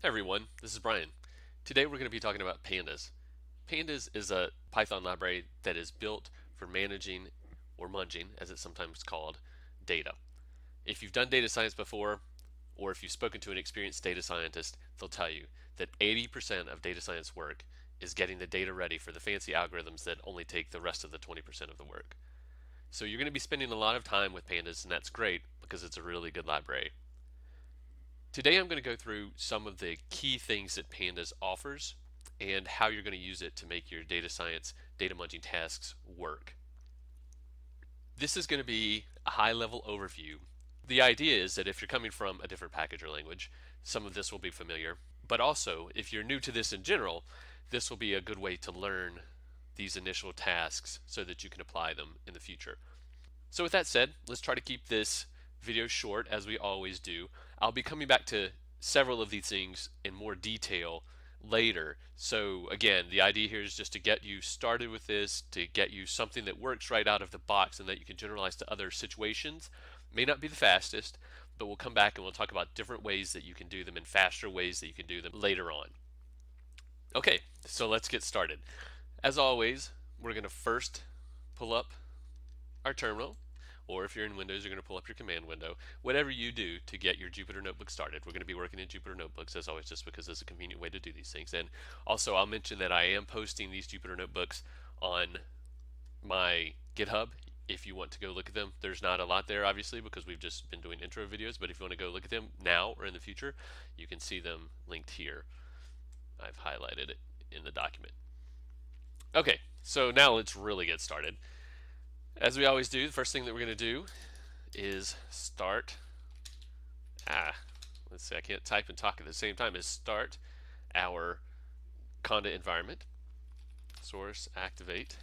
Hey everyone, this is Brian. Today we're going to be talking about Pandas. Pandas is a Python library that is built for managing, or munging as it's sometimes called, data. If you've done data science before, or if you've spoken to an experienced data scientist, they'll tell you that 80% of data science work is getting the data ready for the fancy algorithms that only take the rest of the 20% of the work. So you're going to be spending a lot of time with Pandas, and that's great because it's a really good library. Today I'm going to go through some of the key things that Pandas offers and how you're going to use it to make your data science, data munging tasks work. This is going to be a high level overview. The idea is that if you're coming from a different package or language, some of this will be familiar, but also if you're new to this in general, this will be a good way to learn these initial tasks so that you can apply them in the future. So with that said, let's try to keep this video short as we always do. I'll be coming back to several of these things in more detail later. So again, the idea here is just to get you started with this, to get you something that works right out of the box and that you can generalize to other situations. May not be the fastest, but we'll come back and we'll talk about different ways that you can do them and faster ways that you can do them later on. Okay, so let's get started. As always, we're going to first pull up our terminal, or if you're in Windows, you're going to pull up your command window. Whatever you do to get your Jupyter Notebook started, we're going to be working in Jupyter Notebooks as always, just because it's a convenient way to do these things. And also, I'll mention that I am posting these Jupyter Notebooks on my GitHub. If you want to go look at them, there's not a lot there, obviously, because we've just been doing intro videos. But if you want to go look at them now or in the future, you can see them linked here. I've highlighted it in the document. Okay, so now let's really get started. As we always do, the first thing that we're going to do is start, let's see, I can't type and talk at the same time, is start our Conda environment. Source activate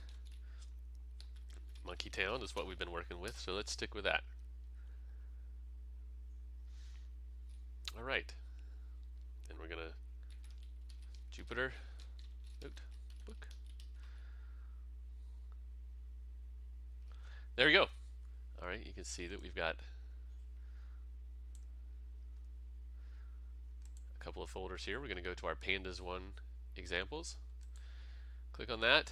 Monkey Town is what we've been working with, so let's stick with that. All right, then we're going to Jupyter Notebook. There we go. All right, you can see that we've got a couple of folders here. We're going to go to our Pandas 1 examples. Click on that,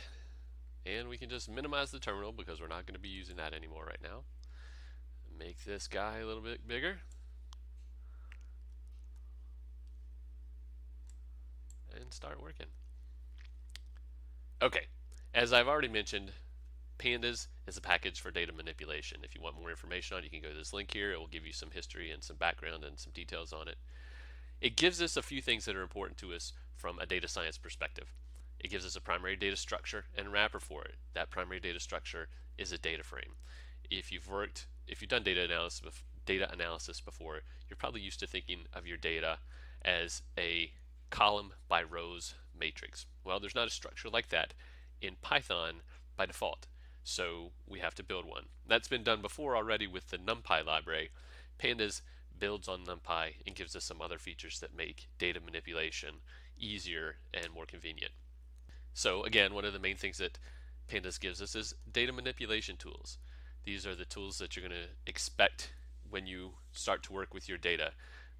and we can just minimize the terminal because we're not going to be using that anymore right now. Make this guy a little bit bigger. And start working. Okay, as I've already mentioned, Pandas is a package for data manipulation. If you want more information on it, you can go to this link here. It will give you some history and some background and some details on it. It gives us a few things that are important to us from a data science perspective. It gives us a primary data structure and wrapper for it. That primary data structure is a data frame. If you've done data analysis before, you're probably used to thinking of your data as a column by rows matrix. Well, there's not a structure like that in Python by default. So we have to build one. That's been done before already with the NumPy library. Pandas builds on NumPy and gives us some other features that make data manipulation easier and more convenient. So again, one of the main things that Pandas gives us is data manipulation tools. These are the tools that you're going to expect when you start to work with your data.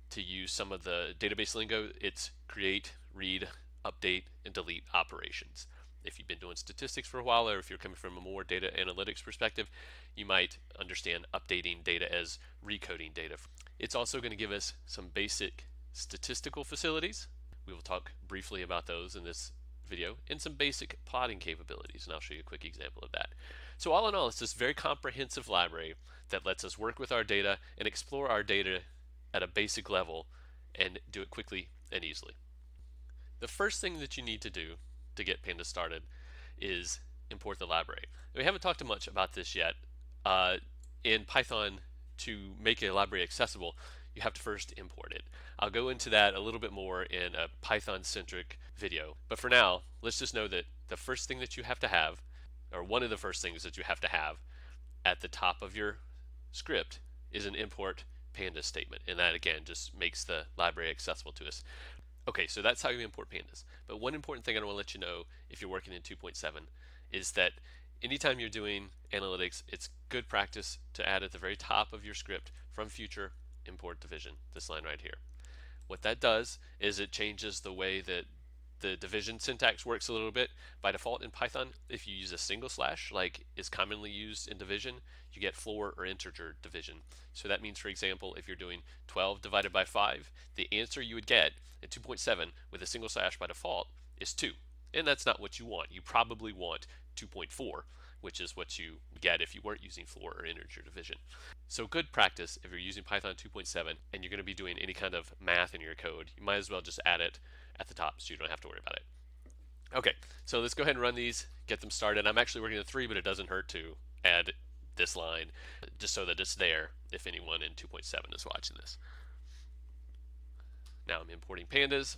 To use some of the database lingo, it's create, read, update, and delete operations. If you've been doing statistics for a while, or if you're coming from a more data analytics perspective, you might understand updating data as recoding data. It's also going to give us some basic statistical facilities. We will talk briefly about those in this video, and some basic plotting capabilities, and I'll show you a quick example of that. So all in all, it's this very comprehensive library that lets us work with our data and explore our data at a basic level and do it quickly and easily. The first thing that you need to do to get Pandas started is import the library. We haven't talked much about this yet. In Python, to make a library accessible, you have to first import it. I'll go into that a little bit more in a Python-centric video. But for now, let's just know that the first thing that you have to have, or one of the first things that you have to have at the top of your script, is an import pandas statement. And that, again, just makes the library accessible to us. Okay, so that's how you import pandas. But one important thing I want to let you know if you're working in 2.7 is that anytime you're doing analytics, it's good practice to add at the very top of your script from future import division, this line right here. What that does is it changes the way that the division syntax works a little bit. By default in Python, if you use a single slash, like is commonly used in division, you get floor or integer division. So that means, for example, if you're doing 12 divided by 5, the answer you would get in 2.7 with a single slash by default is 2. And that's not what you want. You probably want 2.4, which is what you get if you weren't using floor or integer division. So good practice if you're using Python 2.7 and you're going to be doing any kind of math in your code, you might as well just add it at the top so you don't have to worry about it. Okay, so let's go ahead and run these, get them started. I'm actually working with 3, but it doesn't hurt to add this line just so that it's there if anyone in 2.7 is watching this. Now I'm importing pandas.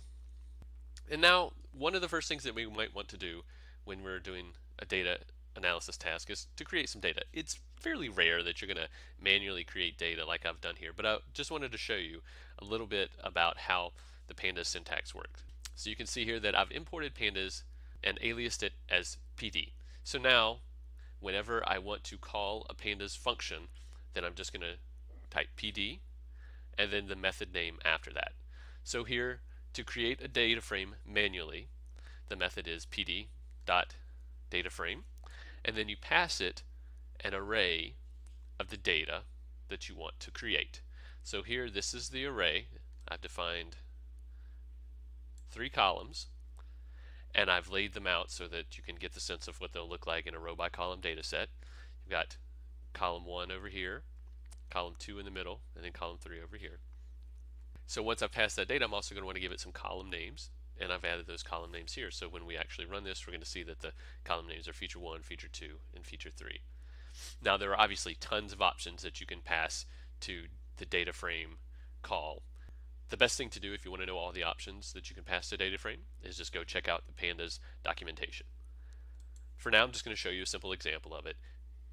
And now one of the first things that we might want to do when we're doing a data analysis task is to create some data. It's fairly rare that you're going to manually create data like I've done here, but I just wanted to show you a little bit about how the pandas syntax works. So you can see here that I've imported pandas and aliased it as pd. So now whenever I want to call a pandas function, then I'm just going to type pd and then the method name after that. So here, to create a data frame manually, the method is pd.DataFrame, and then you pass it an array of the data that you want to create. So here, this is the array. I've defined 3 columns, and I've laid them out so that you can get the sense of what they'll look like in a row by column data set. You've got column 1 over here, column 2 in the middle, and then column 3 over here. So once I've passed that data, I'm also going to want to give it some column names, and I've added those column names here. So when we actually run this, we're going to see that the column names are feature 1, feature 2, and feature 3. Now there are obviously tons of options that you can pass to the data frame call. The best thing to do if you want to know all the options that you can pass to data frame is just go check out the pandas documentation. For now, I'm just going to show you a simple example of it,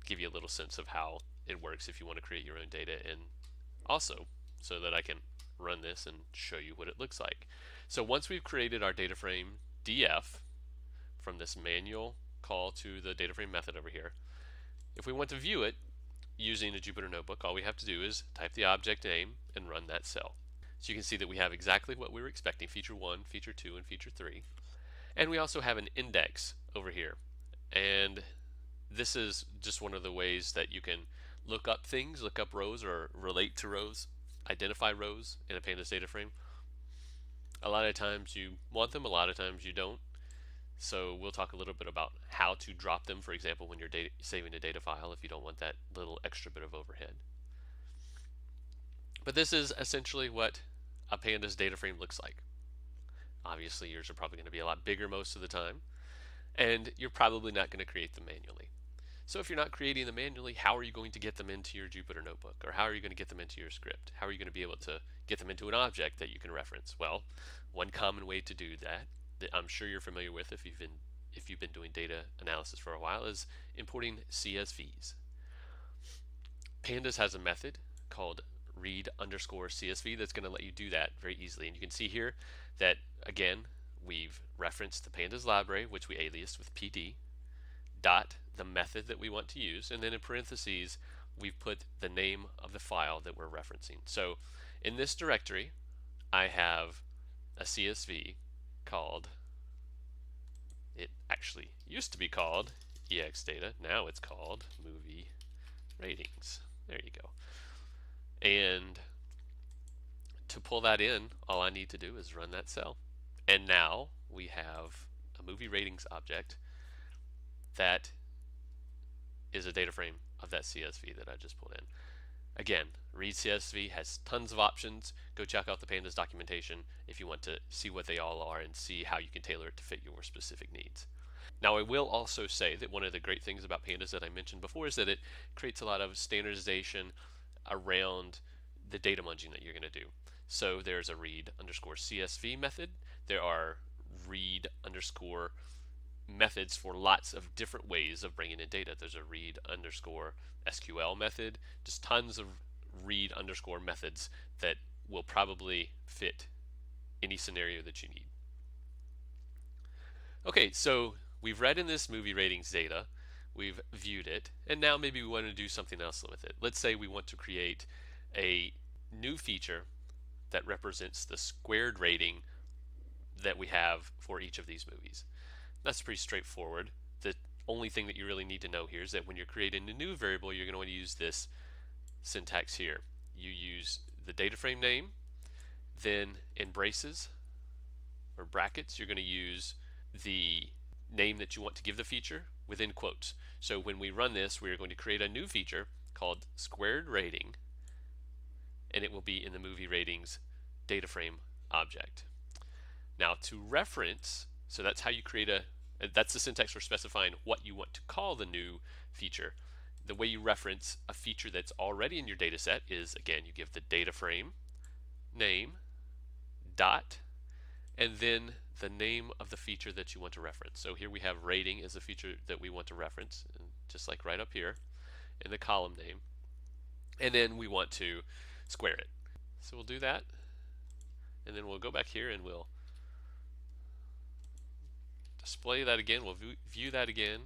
give you a little sense of how it works if you want to create your own data, and also so that I can run this and show you what it looks like. So once we've created our data frame df from this manual call to the data frame method over here, if we want to view it using a Jupyter Notebook, all we have to do is type the object name and run that cell. So you can see that we have exactly what we were expecting, feature 1, feature 2, and feature 3. And we also have an index over here. And this is just one of the ways that you can look up things, look up rows or relate to rows, identify rows in a pandas data frame. A lot of times you want them, a lot of times you don't. So we'll talk a little bit about how to drop them, for example, when you're saving a data file if you don't want that little extra bit of overhead. But this is essentially what a pandas data frame looks like. Obviously yours are probably going to be a lot bigger most of the time, and you're probably not going to create them manually. So if you're not creating them manually, how are you going to get them into your Jupyter Notebook? Or how are you going to get them into your script? How are you going to be able to get them into an object that you can reference? Well, one common way to do that I'm sure you're familiar with if you've been doing data analysis for a while, is importing CSVs. Pandas has a method called read_CSV that's going to let you do that very easily. And you can see here that, again, we've referenced the pandas library, which we aliased with pd, dot the method that we want to use, and then in parentheses we've put the name of the file that we're referencing. So in this directory I have a CSV called, it actually used to be called exdata, now it's called movie ratings. There you go. And to pull that in, all I need to do is run that cell. And now we have a movie ratings object that is a data frame of that CSV that I just pulled in. Again, read CSV has tons of options. Go check out the pandas documentation if you want to see what they all are and see how you can tailor it to fit your specific needs. Now I will also say that one of the great things about pandas that I mentioned before is that it creates a lot of standardization around the data munging that you're going to do. So there's a read_CSV method. There are read underscore methods for lots of different ways of bringing in data. There's a read_SQL method, just tons of read underscore methods that will probably fit any scenario that you need. Okay, so we've read in this movie ratings data, we've viewed it, and now maybe we want to do something else with it. Let's say we want to create a new feature that represents the squared rating that we have for each of these movies. That's pretty straightforward. The only thing that you really need to know here is that when you're creating a new variable, you're going to want to use this syntax here. You use the data frame name, then in braces or brackets, you're going to use the name that you want to give the feature within quotes. So when we run this, we are going to create a new feature called squared rating, and it will be in the movie ratings data frame object. Now to reference, so that's how you create that's the syntax for specifying what you want to call the new feature. The way you reference a feature that's already in your data set is, again, you give the data frame name dot and then the name of the feature that you want to reference. So here we have rating as a feature that we want to reference, and just like right up here in the column name, and then we want to square it. So we'll do that, and then we'll go back here and we'll display that again. We'll view that again.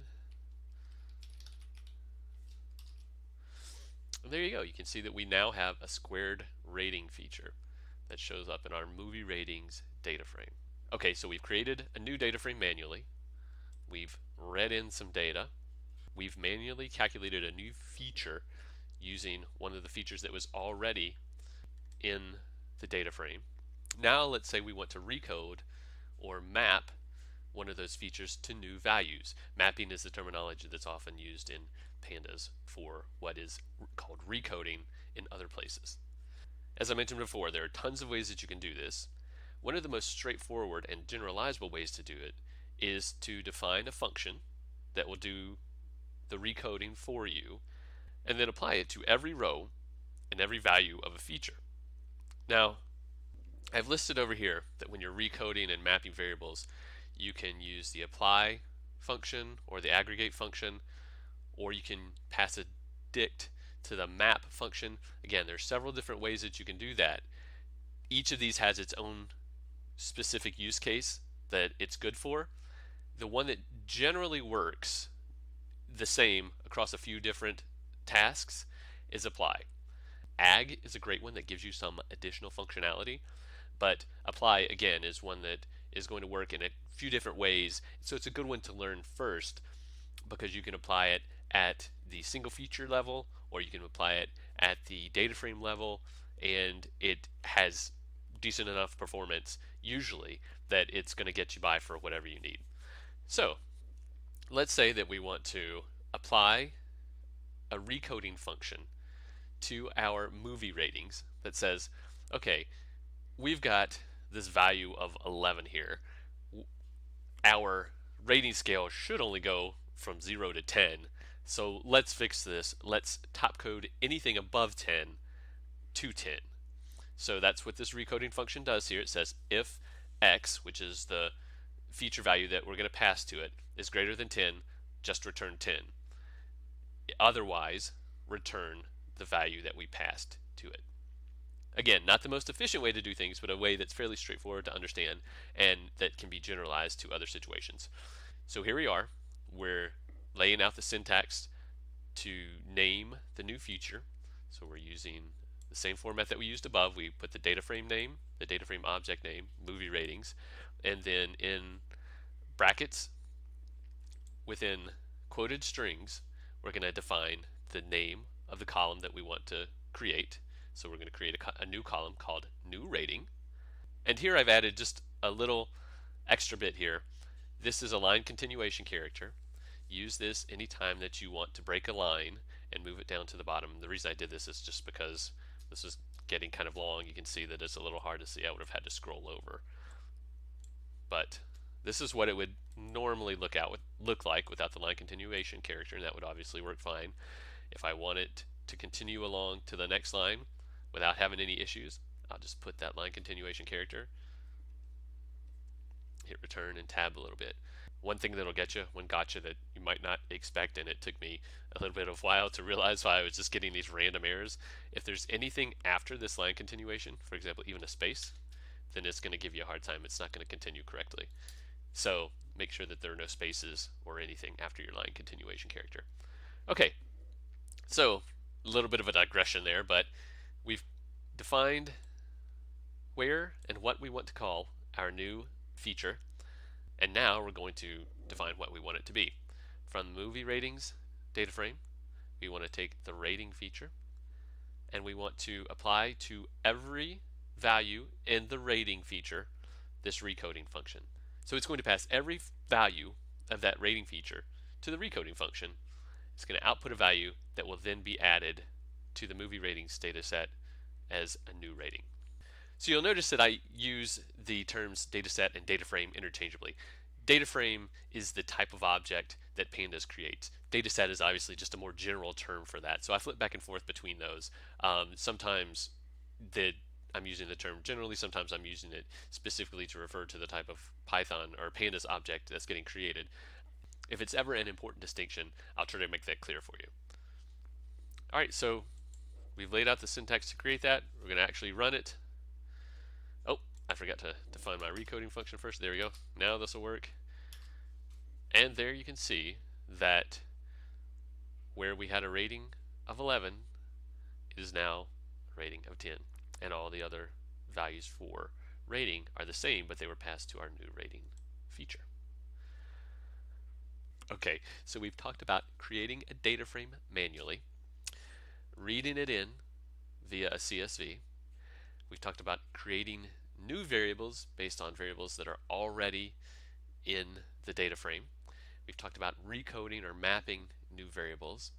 And there you go. You can see that we now have a squared rating feature that shows up in our movie ratings data frame. Okay, so we've created a new data frame manually. We've read in some data. We've manually calculated a new feature using one of the features that was already in the data frame. Now let's say we want to recode or map one of those features to new values. Mapping is the terminology that's often used in Pandas for what is called recoding in other places. As I mentioned before, there are tons of ways that you can do this. One of the most straightforward and generalizable ways to do it is to define a function that will do the recoding for you and then apply it to every row and every value of a feature. Now, I've listed over here that when you're recoding and mapping variables, you can use the apply function or the aggregate function, or you can pass a dict to the map function. Again, there's several different ways that you can do that. Each of these has its own specific use case that it's good for. The one that generally works the same across a few different tasks is apply. Ag is a great one that gives you some additional functionality, but apply again is one that is going to work in a few different ways. So it's a good one to learn first because you can apply it at the single feature level or you can apply it at the data frame level, and it has decent enough performance usually that it's going to get you by for whatever you need. So let's say that we want to apply a recoding function to our movie ratings that says, okay, we've got this value of 11 here. Our rating scale should only go from 0 to 10. So let's fix this. Let's top code anything above 10 to 10. So that's what this recoding function does here. It says if x, which is the feature value that we're going to pass to it, is greater than 10, just return 10. Otherwise, return the value that we passed to it. Again, not the most efficient way to do things, but a way that's fairly straightforward to understand and that can be generalized to other situations. So here we are. We're laying out the syntax to name the new feature. So we're using the same format that we used above. We put the data frame name, the data frame object name, movie ratings, and then in brackets within quoted strings, we're going to define the name of the column that we want to create. So we're going to create a new column called new rating. And here I've added just a little extra bit here. This is a line continuation character. Use this anytime that you want to break a line and move it down to the bottom. The reason I did this is just because this is getting kind of long. You can see that it's a little hard to see. I would have had to scroll over. But this is what it would normally look like without the line continuation character, and that would obviously work fine. If I want it to continue along to the next line without having any issues, I'll just put that line continuation character, hit return, and tab a little bit. One thing that'll get you, one gotcha that you might not expect, and it took me a little bit of a while to realize why I was just getting these random errors. If there's anything after this line continuation, for example, even a space, then it's going to give you a hard time. It's not going to continue correctly. So make sure that there are no spaces or anything after your line continuation character. Okay, so a little bit of a digression there, but we've defined where and what we want to call our new feature, and now we're going to define what we want it to be. From the movie ratings data frame, we want to take the rating feature and we want to apply to every value in the rating feature this recoding function. So it's going to pass every value of that rating feature to the recoding function. It's going to output a value that will then be added to the movie ratings data set as a new rating. So you'll notice that I use the terms dataset and DataFrame interchangeably. DataFrame is the type of object that Pandas creates. Dataset is obviously just a more general term for that. So I flip back and forth between those. Sometimes I'm using the term generally, sometimes I'm using it specifically to refer to the type of Python or Pandas object that's getting created. If it's ever an important distinction, I'll try to make that clear for you. All right, so we've laid out the syntax to create that. We're going to actually run it. Oh, I forgot to define my recoding function first. There we go. Now this will work. And there you can see that where we had a rating of 11 is now a rating of 10. And all the other values for rating are the same, but they were passed to our new rating feature. Okay, so we've talked about creating a data frame manually, reading it in via a CSV. We've talked about creating new variables based on variables that are already in the data frame. We've talked about recoding or mapping new variables.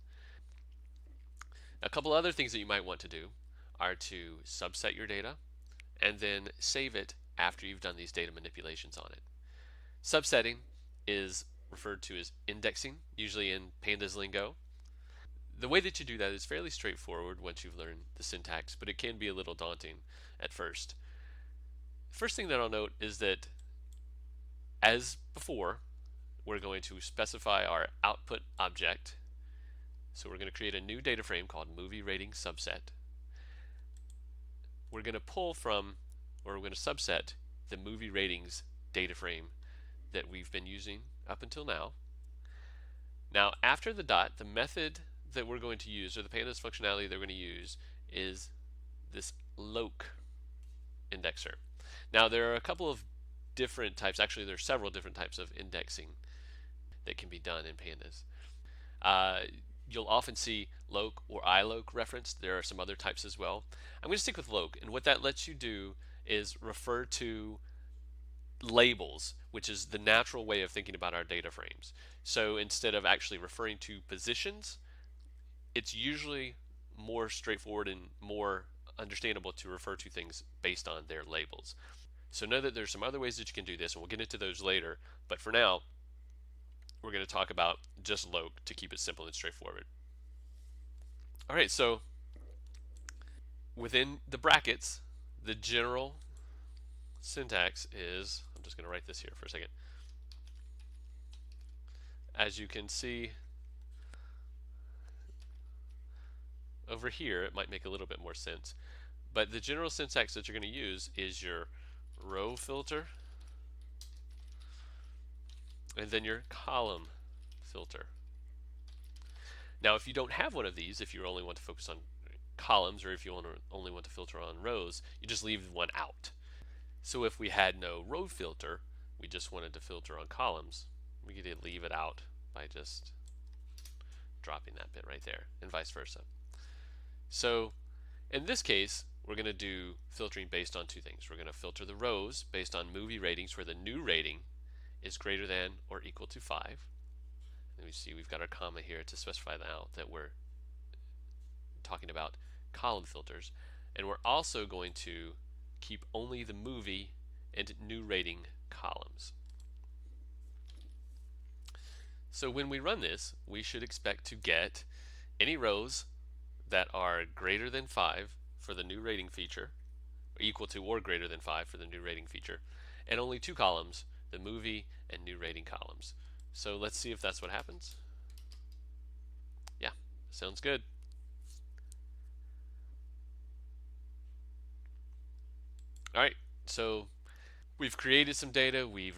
A couple other things that you might want to do are to subset your data and then save it after you've done these data manipulations on it. Subsetting is referred to as indexing, usually in Pandas lingo. The way that you do that is fairly straightforward once you've learned the syntax, but it can be a little daunting at first. First thing that I'll note is that, as before, we're going to specify our output object. So we're going to create a new data frame called movie rating subset. We're going to pull from, or we're going to subset the movie ratings data frame that we've been using up until now. Now, after the dot, the method that we're going to use, or the Pandas functionality that we're going to use, is this loc indexer. Now, there are a couple of different types, actually there are several different types of indexing that can be done in Pandas. You'll often see loc or iloc referenced. There are some other types as well. I'm going to stick with loc, and what that lets you do is refer to labels, which is the natural way of thinking about our data frames. So instead of actually referring to positions, it's usually more straightforward and more understandable to refer to things based on their labels. So know that there's some other ways that you can do this, and we'll get into those later, but for now we're going to talk about just loc to keep it simple and straightforward. Alright, so within the brackets, the general syntax is, I'm just going to write this here for a second. As you can see over here, it might make a little bit more sense, but the general syntax that you're going to use is your row filter and then your column filter. Now, if you don't have one of these, if you only want to focus on columns, or if you only want to filter on rows, you just leave one out. So if we had no row filter, we just wanted to filter on columns, we could leave it out by just dropping that bit right there, and vice versa. So in this case, we're going to do filtering based on two things. We're going to filter the rows based on movie ratings where the new rating is greater than or equal to 5. And we see we've got our comma here to specify out that we're talking about column filters. And we're also going to keep only the movie and new rating columns. So when we run this, we should expect to get any rows that are greater than 5 for the new rating feature, or equal to or greater than 5 for the new rating feature, and only 2 columns, the movie and new rating columns. So let's see if that's what happens. Yeah, sounds good. Alright, so we've created some data, we've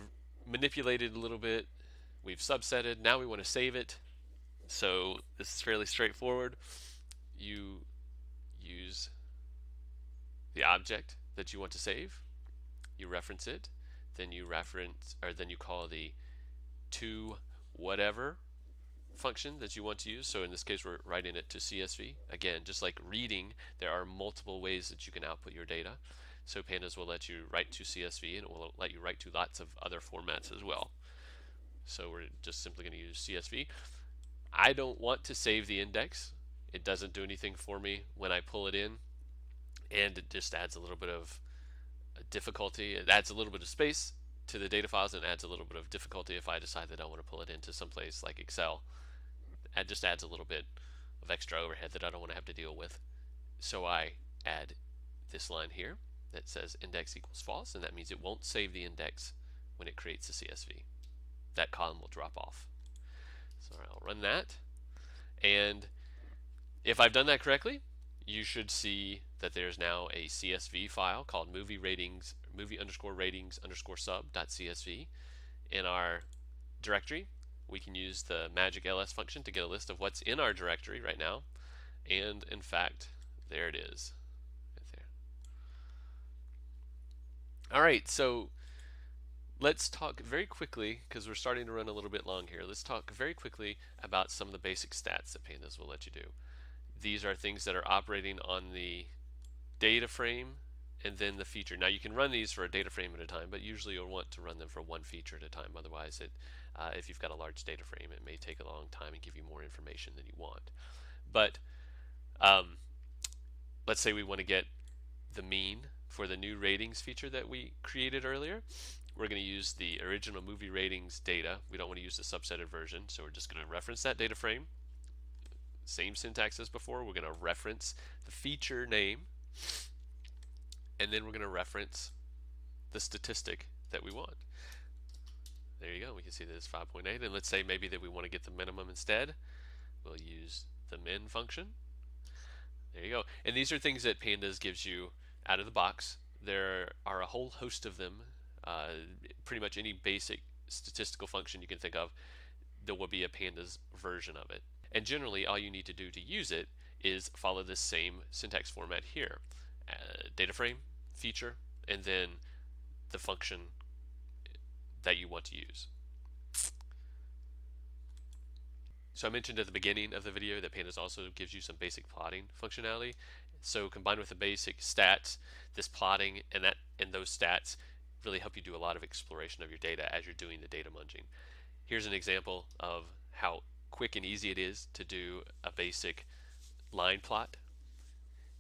manipulated a little bit, we've subsetted, now we want to save it. So this is fairly straightforward. You use the object that you want to save, you reference it, then you call the to whatever function that you want to use. So in this case, we're writing it to CSV. Again, just like reading, there are multiple ways that you can output your data. So Pandas will let you write to CSV, and it will let you write to lots of other formats as well. So we're just simply going to use CSV. I don't want to save the index. It doesn't do anything for me when I pull it in, and it just adds a little bit of difficulty. It adds a little bit of space to the data files and adds a little bit of difficulty if I decide that I want to pull it into someplace like Excel. It just adds a little bit of extra overhead that I don't want to have to deal with. So I add this line here that says index equals false, and that means it won't save the index when it creates a CSV. That column will drop off. So I'll run that, and if I've done that correctly, you should see that there's now a CSV file called movie_ratings_sub.csv in our directory. We can use the magic ls function to get a list of what's in our directory right now, and in fact, there it is. Right there. All right, so let's talk very quickly, because we're starting to run a little bit long here. Let's talk very quickly about some of the basic stats that Pandas will let you do. These are things that are operating on the data frame and then the feature. Now you can run these for a data frame at a time, but usually you'll want to run them for one feature at a time. Otherwise, if you've got a large data frame, it may take a long time and give you more information than you want. But let's say we want to get the mean for the new ratings feature that we created earlier. We're going to use the original movie ratings data. We don't want to use the subsetted version, so we're just going to reference that data frame. Same syntax as before. We're going to reference the feature name, and then we're going to reference the statistic that we want. There you go. We can see that it's 5.8, and let's say maybe that we want to get the minimum instead. We'll use the min function. There you go. And these are things that Pandas gives you out of the box. There are a whole host of them. Pretty much any basic statistical function you can think of, there will be a Pandas version of it. And generally, all you need to do to use it is follow this same syntax format here. Data frame, feature, and then the function that you want to use. So I mentioned at the beginning of the video that Pandas also gives you some basic plotting functionality. So combined with the basic stats, this plotting and those stats really help you do a lot of exploration of your data as you're doing the data munging. Here's an example of how quick and easy it is to do a basic line plot.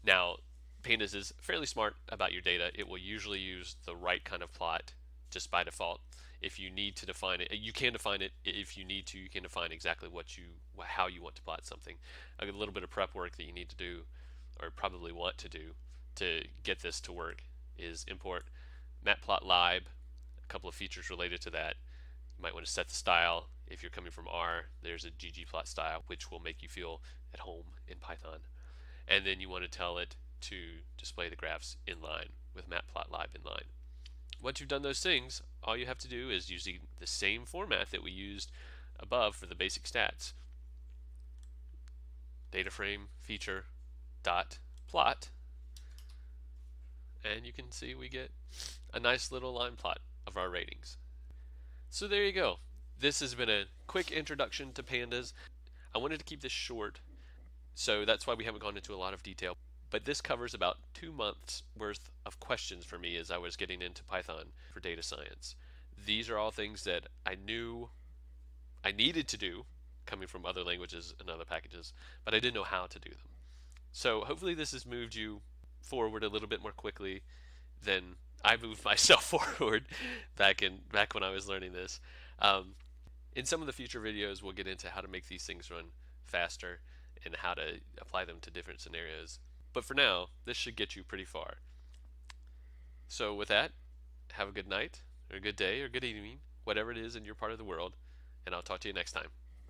Now, Pandas is fairly smart about your data. It will usually use the right kind of plot just by default. If you need to define it, you can define it. If you need to, you can define exactly how you want to plot something. A little bit of prep work that you need to do, or probably want to do, to get this to work is import matplotlib, a couple of features related to that. You might want to set the style. If you're coming from R, there's a ggplot style, which will make you feel at home in Python. And then you want to tell it to display the graphs in line with matplotlib inline. Once you've done those things, all you have to do is using the same format that we used above for the basic stats. DataFrame feature dot plot, and you can see we get a nice little line plot of our ratings. So there you go. This has been a quick introduction to Pandas. I wanted to keep this short, so that's why we haven't gone into a lot of detail. But this covers about 2 months worth of questions for me as I was getting into Python for data science. These are all things that I knew I needed to do coming from other languages and other packages, but I didn't know how to do them. So hopefully this has moved you forward a little bit more quickly than I moved myself forward back when I was learning this. In some of the future videos, we'll get into how to make these things run faster and how to apply them to different scenarios. But for now, this should get you pretty far. So with that, have a good night, or a good day, or good evening, whatever it is in your part of the world, and I'll talk to you next time.